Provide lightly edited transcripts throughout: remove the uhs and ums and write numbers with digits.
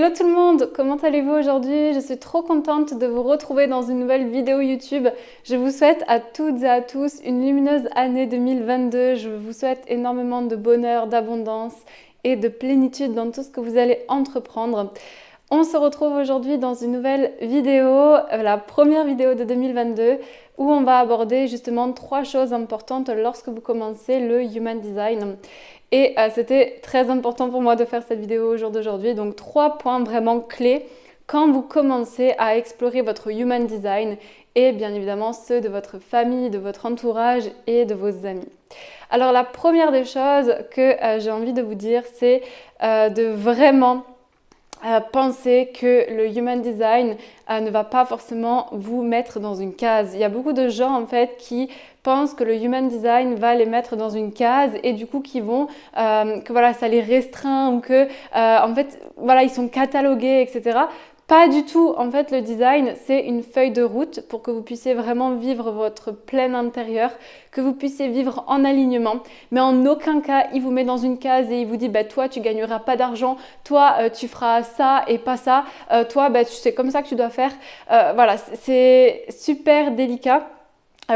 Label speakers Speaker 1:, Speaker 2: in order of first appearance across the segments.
Speaker 1: Hello tout le monde, comment allez-vous aujourd'hui? Je suis trop contente de vous retrouver dans une nouvelle vidéo YouTube. Je vous souhaite à toutes et à tous une lumineuse année 2022. Je vous souhaite énormément de bonheur, d'abondance et de plénitude dans tout ce que vous allez entreprendre. On se retrouve aujourd'hui dans une nouvelle vidéo, la première vidéo de 2022, où on va aborder justement 3 choses importantes lorsque vous commencez le Human Design. Et c'était très important pour moi de faire cette vidéo au jour d'aujourd'hui. Donc 3 points vraiment clés quand vous commencez à explorer votre Human Design et bien évidemment ceux de votre famille, de votre entourage et de vos amis. Alors la première des choses que j'ai envie de vous dire, c'est de vraiment penser que le Human Design ne va pas forcément vous mettre dans une case. Il y a beaucoup de gens en fait qui pensent que le Human Design va les mettre dans une case et du coup qui vont que voilà ça les restreint ou que en fait voilà ils sont catalogués, etc. Pas du tout. En fait, le design, c'est une feuille de route pour que vous puissiez vraiment vivre votre plein intérieur, que vous puissiez vivre en alignement. Mais en aucun cas, il vous met dans une case et il vous dit bah, toi, tu gagneras pas d'argent, toi, tu feras ça et pas ça, toi, bah, c'est comme ça que tu dois faire. Voilà, c'est super délicat.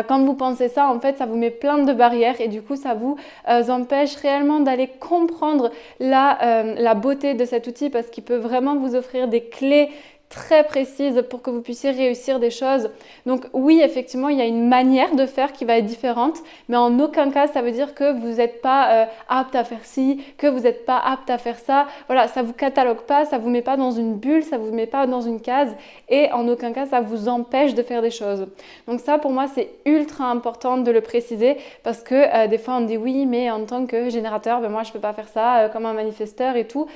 Speaker 1: Quand vous pensez ça, en fait, ça vous met plein de barrières et du coup, ça vous empêche réellement d'aller comprendre la beauté de cet outil parce qu'il peut vraiment vous offrir des clés très précises pour que vous puissiez réussir des choses. Donc oui, effectivement, il y a une manière de faire qui va être différente, mais en aucun cas, ça veut dire que vous n'êtes pas apte à faire ci, que vous n'êtes pas apte à faire ça. Voilà, ça ne vous catalogue pas, ça ne vous met pas dans une bulle, ça ne vous met pas dans une case et en aucun cas, ça vous empêche de faire des choses. Donc ça, pour moi, c'est ultra important de le préciser parce que des fois, on dit oui, mais en tant que générateur, ben moi, je ne peux pas faire ça comme un manifesteur et tout.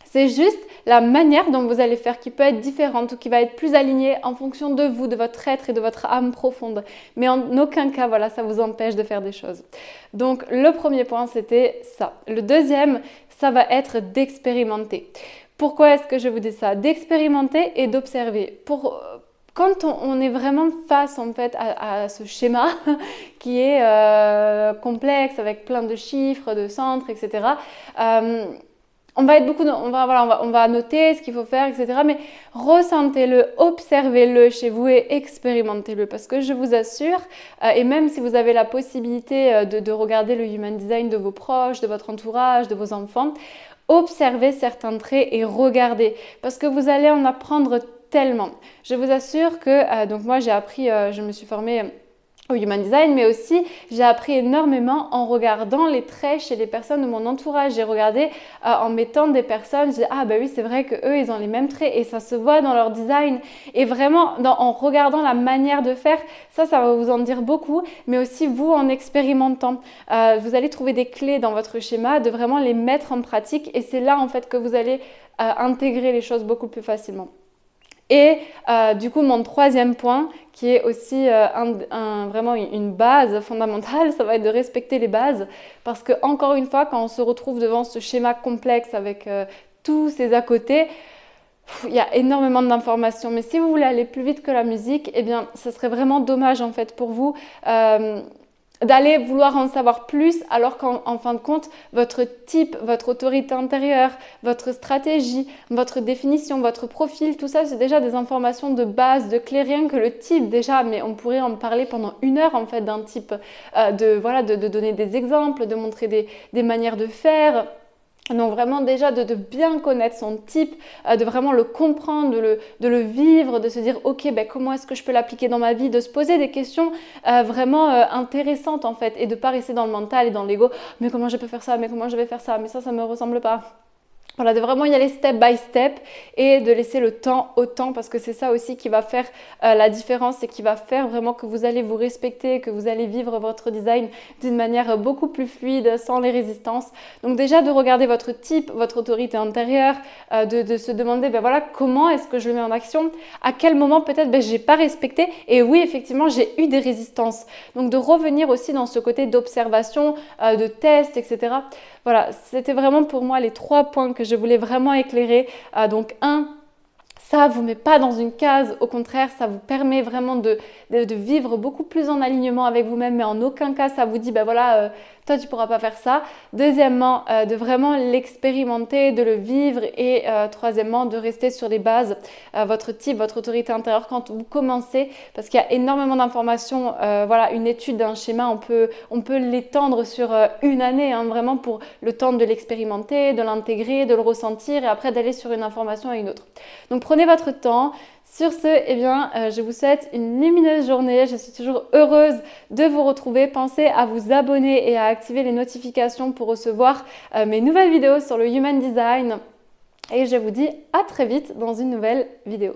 Speaker 1: C'est juste la manière dont vous allez faire qui peut être différente ou qui va être plus alignée en fonction de vous, de votre être et de votre âme profonde. Mais en aucun cas, voilà, ça vous empêche de faire des choses. Donc, le premier point, c'était ça. Le deuxième, ça va être d'expérimenter. Pourquoi est-ce que je vous dis ça? D'expérimenter et d'observer. Quand on est vraiment face en fait à ce schéma qui est complexe avec plein de chiffres, de centres, etc. On va être beaucoup, on va noter ce qu'il faut faire, etc. Mais ressentez-le, observez-le chez vous et expérimentez-le. Parce que je vous assure, et même si vous avez la possibilité de regarder le Human Design de vos proches, de votre entourage, de vos enfants, observez certains traits et regardez. Parce que vous allez en apprendre tellement. Je vous assure que, donc moi j'ai appris, je me suis formée au Human Design, mais aussi j'ai appris énormément en regardant les traits chez les personnes de mon entourage. J'ai regardé en mettant des personnes, j'ai dit ah bah oui c'est vrai que eux ils ont les mêmes traits et ça se voit dans leur design. Et vraiment en regardant la manière de faire, ça va vous en dire beaucoup, mais aussi vous en expérimentant. Vous allez trouver des clés dans votre schéma, de vraiment les mettre en pratique et c'est là en fait que vous allez intégrer les choses beaucoup plus facilement. Et du coup, mon troisième point, qui est aussi vraiment une base fondamentale, ça va être de respecter les bases. Parce que encore une fois, quand on se retrouve devant ce schéma complexe avec tous ces à côté, il y a énormément d'informations. Mais si vous voulez aller plus vite que la musique, eh bien, ce serait vraiment dommage en fait pour vous d'aller vouloir en savoir plus alors qu'en fin de compte, votre type, votre autorité intérieure, votre stratégie, votre définition, votre profil, tout ça, c'est déjà des informations de base, de clés, rien que le type déjà, mais on pourrait en parler pendant 1 heure en fait d'un type, de donner des exemples, de montrer des manières de faire. Donc vraiment déjà de bien connaître son type, de vraiment le comprendre, de le vivre, de se dire ok ben, comment est-ce que je peux l'appliquer dans ma vie, de se poser des questions vraiment intéressantes en fait et de ne pas rester dans le mental et dans l'ego, mais comment je peux faire ça, mais comment je vais faire ça, mais ça ne me ressemble pas. Voilà, de vraiment y aller step by step et de laisser le temps au temps parce que c'est ça aussi qui va faire la différence et qui va faire vraiment que vous allez vous respecter, que vous allez vivre votre design d'une manière beaucoup plus fluide, sans les résistances. Donc déjà de regarder votre type, votre autorité intérieure, de se demander ben voilà, comment est-ce que je le mets en action, à quel moment peut-être ben, je n'ai pas respecté et oui effectivement j'ai eu des résistances. Donc de revenir aussi dans ce côté d'observation, de test, etc. Voilà, c'était vraiment pour moi les 3 points que je voulais vraiment éclairer. Donc 1, ça ne vous met pas dans une case, au contraire, ça vous permet vraiment de vivre beaucoup plus en alignement avec vous-même, mais en aucun cas ça vous dit, ben voilà, toi tu pourras pas faire ça. Deuxièmement, de vraiment l'expérimenter, de le vivre et troisièmement, de rester sur les bases, votre type, votre autorité intérieure quand vous commencez, parce qu'il y a énormément d'informations. Voilà, une étude d'un schéma, on peut l'étendre sur une année, hein, vraiment pour le temps de l'expérimenter, de l'intégrer, de le ressentir et après d'aller sur une information à une autre. Donc prenez votre temps. Sur ce, eh bien, je vous souhaite une lumineuse journée. Je suis toujours heureuse de vous retrouver. Pensez à vous abonner et à activer les notifications pour recevoir mes nouvelles vidéos sur le Human Design. Et je vous dis à très vite dans une nouvelle vidéo.